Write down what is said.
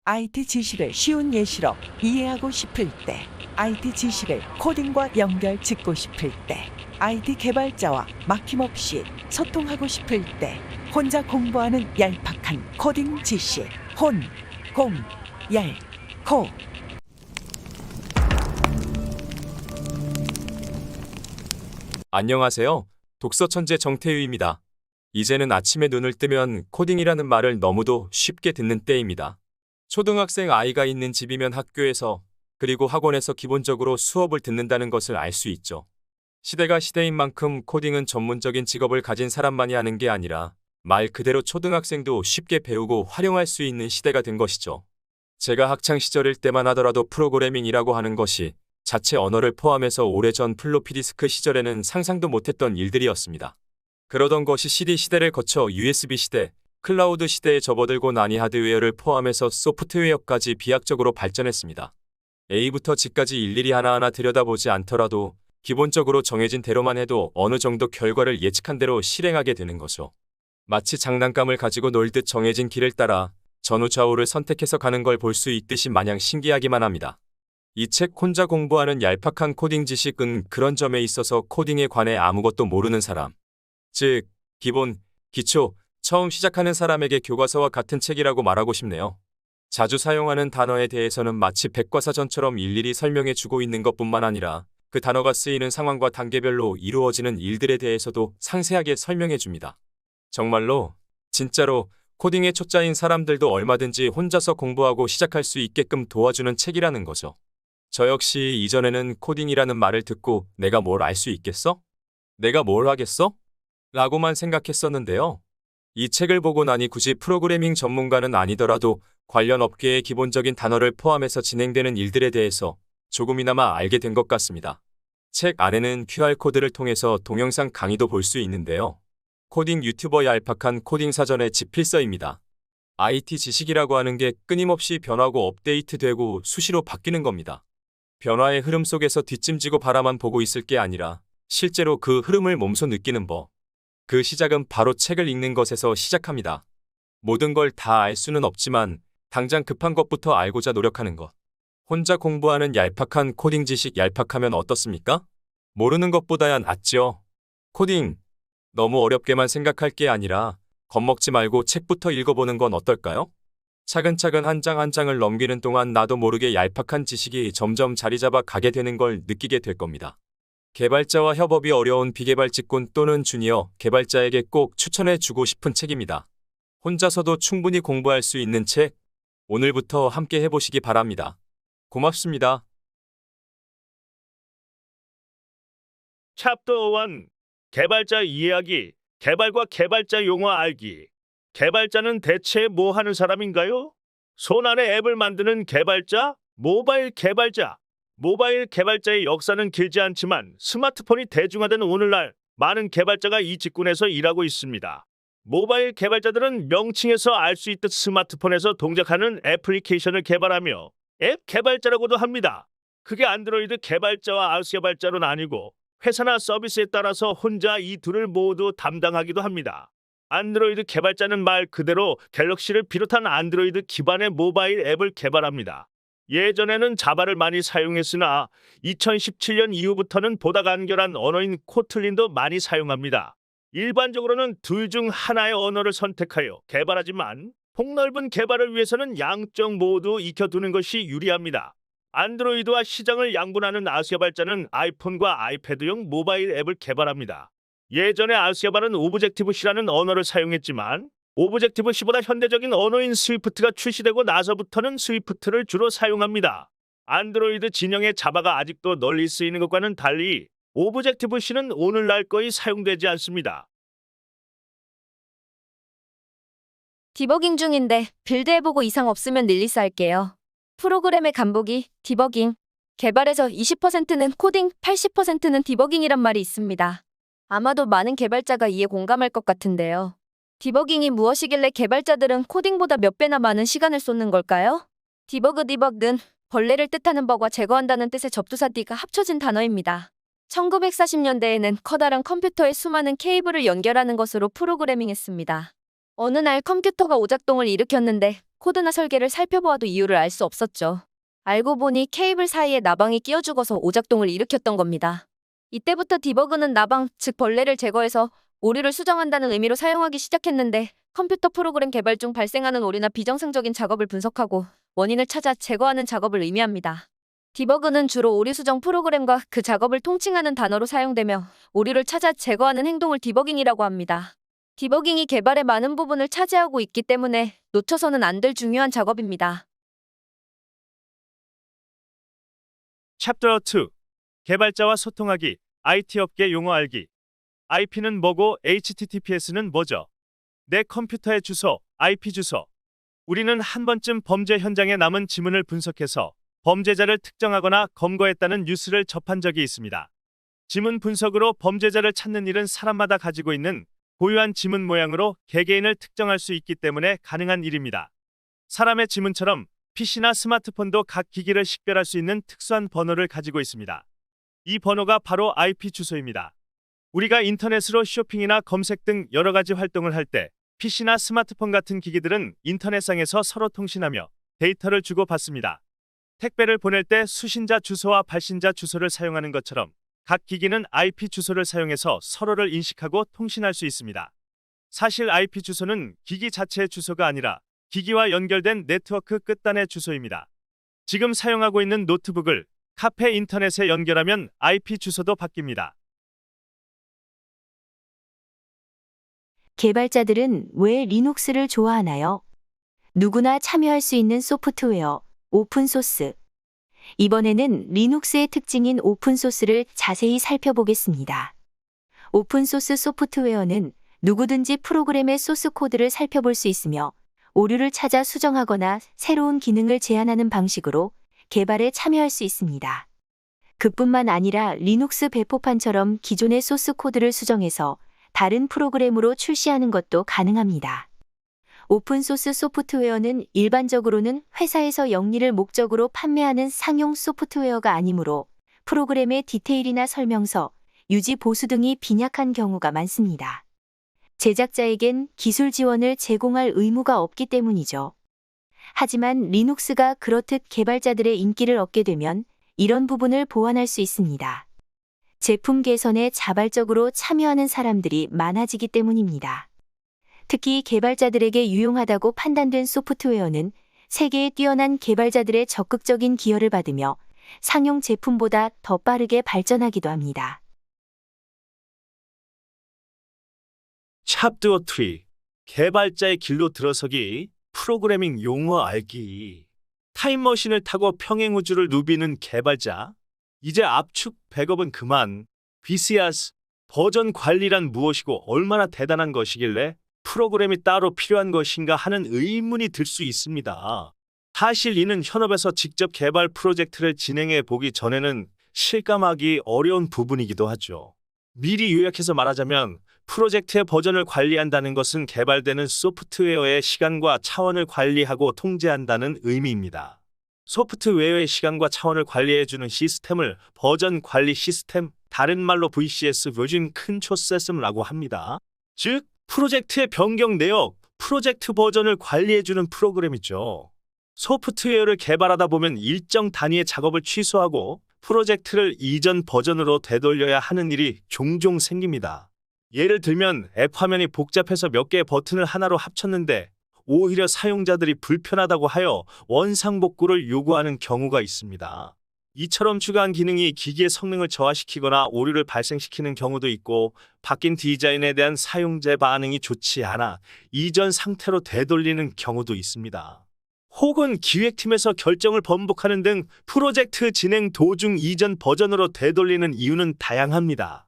IT 지식을 쉬운 예시로 이해하고 싶을 때, IT 지식을 코딩과 연결 짓고 싶을 때, IT 개발자와 막힘없이 소통하고 싶을 때, 혼자 공부하는 얄팍한 코딩 지식, 혼, 공, 얄, 코. 안녕하세요. 독서 천재 정태유입니다. 이제는 아침에 눈을 뜨면 코딩이라는 말을 너무도 쉽게 듣는 때입니다. 초등학생 아이가 있는 집이면 학교에서 그리고 학원에서 기본적으로 수업을 듣는다는 것을 알 수 있죠. 시대가 시대인 만큼 코딩은 전문적인 직업을 가진 사람만이 하는 게 아니라 말 그대로 초등학생도 쉽게 배우고 활용할 수 있는 시대가 된 것이죠. 제가 학창 시절일 때만 하더라도 프로그래밍이라고 하는 것이 자체 언어를 포함해서 오래전 플로피디스크 시절에는 상상도 못했던 일들이었습니다. 그러던 것이 CD 시대를 거쳐 USB 시대, 클라우드 시대에 접어들고 나니 하드웨어를 포함해서 소프트웨어까지 비약적으로 발전했습니다. A부터 G까지 일일이 하나하나 들여다보지 않더라도 기본적으로 정해진 대로만 해도 어느 정도 결과를 예측한 대로 실행하게 되는 거죠. 마치 장난감을 가지고 놀듯 정해진 길을 따라 전후 좌우를 선택해서 가는 걸 볼 수 있듯이 마냥 신기하기만 합니다. 이 책 혼자 공부하는 얄팍한 코딩 지식은 그런 점에 있어서 코딩에 관해 아무것도 모르는 사람, 즉 기본, 기초, 처음 시작하는 사람에게 교과서와 같은 책이라고 말하고 싶네요. 자주 사용하는 단어에 대해서는 마치 백과사전처럼 일일이 설명해 주고 있는 것뿐만 아니라 그 단어가 쓰이는 상황과 단계별로 이루어지는 일들에 대해서도 상세하게 설명해 줍니다. 정말로, 진짜로 코딩의 초짜인 사람들도 얼마든지 혼자서 공부하고 시작할 수 있게끔 도와주는 책이라는 거죠. 저 역시 이전에는 코딩이라는 말을 듣고 내가 뭘 알 수 있겠어? 내가 뭘 하겠어? 라고만 생각했었는데요. 이 책을 보고 나니 굳이 프로그래밍 전문가는 아니더라도 관련 업계의 기본적인 단어를 포함해서 진행되는 일들에 대해서 조금이나마 알게 된 것 같습니다. 책 아래는 QR코드를 통해서 동영상 강의도 볼 수 있는데요. 코딩 유튜버 얄팍한 코딩 사전의 지필서입니다. IT 지식이라고 하는 게 끊임없이 변하고 업데이트되고 수시로 바뀌는 겁니다. 변화의 흐름 속에서 뒷짐지고 바라만 보고 있을 게 아니라 실제로 그 흐름을 몸소 느끼는 법. 그 시작은 바로 책을 읽는 것에서 시작합니다. 모든 걸 다 알 수는 없지만 당장 급한 것부터 알고자 노력하는 것. 혼자 공부하는 얄팍한 코딩 지식 얄팍하면 어떻습니까? 모르는 것보다야 낫죠. 코딩, 너무 어렵게만 생각할 게 아니라 겁먹지 말고 책부터 읽어보는 건 어떨까요? 차근차근 한 장 한 장을 넘기는 동안 나도 모르게 얄팍한 지식이 점점 자리 잡아 가게 되는 걸 느끼게 될 겁니다. 개발자와 협업이 어려운 비개발 직군 또는 주니어 개발자에게 꼭 추천해 주고 싶은 책입니다. 혼자서도 충분히 공부할 수 있는 책, 오늘부터 함께 해보시기 바랍니다. 고맙습니다. 챕터 1 개발자 이해하기, 개발과 개발자 용어 알기. 개발자는 대체 뭐 하는 사람인가요? 손안에 앱을 만드는 개발자, 모바일 개발자. 모바일 개발자의 역사는 길지 않지만 스마트폰이 대중화된 오늘날 많은 개발자가 이 직군에서 일하고 있습니다. 모바일 개발자들은 명칭에서 알 수 있듯 스마트폰에서 동작하는 애플리케이션을 개발하며 앱 개발자라고도 합니다. 그게 안드로이드 개발자와 iOS 개발자로 나뉘고 회사나 서비스에 따라서 혼자 이 둘을 모두 담당하기도 합니다. 안드로이드 개발자는 말 그대로 갤럭시를 비롯한 안드로이드 기반의 모바일 앱을 개발합니다. 예전에는 자바를 많이 사용했으나 2017년 이후부터는 보다 간결한 언어인 코틀린도 많이 사용합니다. 일반적으로는 둘 중 하나의 언어를 선택하여 개발하지만 폭넓은 개발을 위해서는 양쪽 모두 익혀두는 것이 유리합니다. 안드로이드와 시장을 양분하는 iOS 개발자는 아이폰과 아이패드용 모바일 앱을 개발합니다. 예전에 iOS 개발은 오브젝티브-C라는 언어를 사용했지만 오브젝티브-C보다 현대적인 언어인 스위프트가 출시되고 나서부터는 스위프트를 주로 사용합니다. 안드로이드 진영의 자바가 아직도 널리 쓰이는 것과는 달리 오브젝티브-C는 오늘날 거의 사용되지 않습니다. 디버깅 중인데 빌드해보고 이상 없으면 릴리스 할게요. 프로그램의 간보기, 디버깅. 개발에서 20%는 코딩, 80%는 디버깅이란 말이 있습니다. 아마도 많은 개발자가 이에 공감할 것 같은데요. 디버깅이 무엇이길래 개발자들은 코딩보다 몇 배나 많은 시간을 쏟는 걸까요? 디버그는 벌레를 뜻하는 버과 제거한다는 뜻의 접두사 D가 합쳐진 단어입니다. 1940년대에는 커다란 컴퓨터에 수많은 케이블을 연결하는 것으로 프로그래밍했습니다. 어느 날 컴퓨터가 오작동을 일으켰는데 코드나 설계를 살펴보아도 이유를 알 수 없었죠. 알고 보니 케이블 사이에 나방이 끼어 죽어서 오작동을 일으켰던 겁니다. 이때부터 디버그는 나방, 즉 벌레를 제거해서 오류를 수정한다는 의미로 사용하기 시작했는데 컴퓨터 프로그램 개발 중 발생하는 오류나 비정상적인 작업을 분석하고 원인을 찾아 제거하는 작업을 의미합니다. 디버그는 주로 오류 수정 프로그램과 그 작업을 통칭하는 단어로 사용되며 오류를 찾아 제거하는 행동을 디버깅이라고 합니다. 디버깅이 개발의 많은 부분을 차지하고 있기 때문에 놓쳐서는 안 될 중요한 작업입니다. 챕터 2. 개발자와 소통하기, IT 업계 용어 알기. IP는 뭐고 HTTPS는 뭐죠? 내 컴퓨터의 주소, IP 주소. 우리는 한 번쯤 범죄 현장에 남은 지문을 분석해서 범죄자를 특정하거나 검거했다는 뉴스를 접한 적이 있습니다. 지문 분석으로 범죄자를 찾는 일은 사람마다 가지고 있는 고유한 지문 모양으로 개개인을 특정할 수 있기 때문에 가능한 일입니다. 사람의 지문처럼 PC나 스마트폰도 각 기기를 식별할 수 있는 특수한 번호를 가지고 있습니다. 이 번호가 바로 IP 주소입니다. 우리가 인터넷으로 쇼핑이나 검색 등 여러 가지 활동을 할 때 PC나 스마트폰 같은 기기들은 인터넷상에서 서로 통신하며 데이터를 주고받습니다. 택배를 보낼 때 수신자 주소와 발신자 주소를 사용하는 것처럼 각 기기는 IP 주소를 사용해서 서로를 인식하고 통신할 수 있습니다. 사실 IP 주소는 기기 자체의 주소가 아니라 기기와 연결된 네트워크 끝단의 주소입니다. 지금 사용하고 있는 노트북을 카페 인터넷에 연결하면 IP 주소도 바뀝니다. 개발자들은 왜 리눅스를 좋아하나요? 누구나 참여할 수 있는 소프트웨어, 오픈소스. 이번에는 리눅스의 특징인 오픈소스를 자세히 살펴보겠습니다. 오픈소스 소프트웨어는 누구든지 프로그램의 소스 코드를 살펴볼 수 있으며 오류를 찾아 수정하거나 새로운 기능을 제안하는 방식으로 개발에 참여할 수 있습니다. 그뿐만 아니라 리눅스 배포판처럼 기존의 소스 코드를 수정해서 다른 프로그램으로 출시하는 것도 가능합니다. 오픈소스 소프트웨어는 일반적으로는 회사에서 영리를 목적으로 판매하는 상용 소프트웨어가 아니므로 프로그램의 디테일이나 설명서, 유지 보수 등이 빈약한 경우가 많습니다. 제작자에겐 기술 지원을 제공할 의무가 없기 때문이죠. 하지만 리눅스가 그렇듯 개발자들의 인기를 얻게 되면 이런 부분을 보완할 수 있습니다. 제품 개선에 자발적으로 참여하는 사람들이 많아지기 때문입니다. 특히 개발자들에게 유용하다고 판단된 소프트웨어는 세계의 뛰어난 개발자들의 적극적인 기여를 받으며 상용 제품보다 더 빠르게 발전하기도 합니다. 챕터 3. 개발자의 길로 들어서기, 프로그래밍 용어 알기. 타임머신을 타고 평행우주를 누비는 개발자. 이제 압축 백업은 그만. VCS, 버전 관리란 무엇이고 얼마나 대단한 것이길래 프로그램이 따로 필요한 것인가 하는 의문이 들 수 있습니다. 사실 이는 현업에서 직접 개발 프로젝트를 진행해 보기 전에는 실감하기 어려운 부분이기도 하죠. 미리 요약해서 말하자면 프로젝트의 버전을 관리한다는 것은 개발되는 소프트웨어의 시간과 차원을 관리하고 통제한다는 의미입니다. 소프트웨어의 시간과 차원을 관리해주는 시스템을 버전 관리 시스템, 다른 말로 VCS (Version Control System라고 합니다. 즉, 프로젝트의 변경 내역, 프로젝트 버전을 관리해주는 프로그램이죠. 소프트웨어를 개발하다 보면 일정 단위의 작업을 취소하고 프로젝트를 이전 버전으로 되돌려야 하는 일이 종종 생깁니다. 예를 들면 앱 화면이 복잡해서 몇 개의 버튼을 하나로 합쳤는데 오히려 사용자들이 불편하다고 하여 원상복구를 요구하는 경우가 있습니다. 이처럼 추가한 기능이 기기의 성능을 저하시키거나 오류를 발생시키는 경우도 있고 바뀐 디자인에 대한 사용자 반응이 좋지 않아 이전 상태로 되돌리는 경우도 있습니다. 혹은 기획팀에서 결정을 번복하는 등 프로젝트 진행 도중 이전 버전으로 되돌리는 이유는 다양합니다.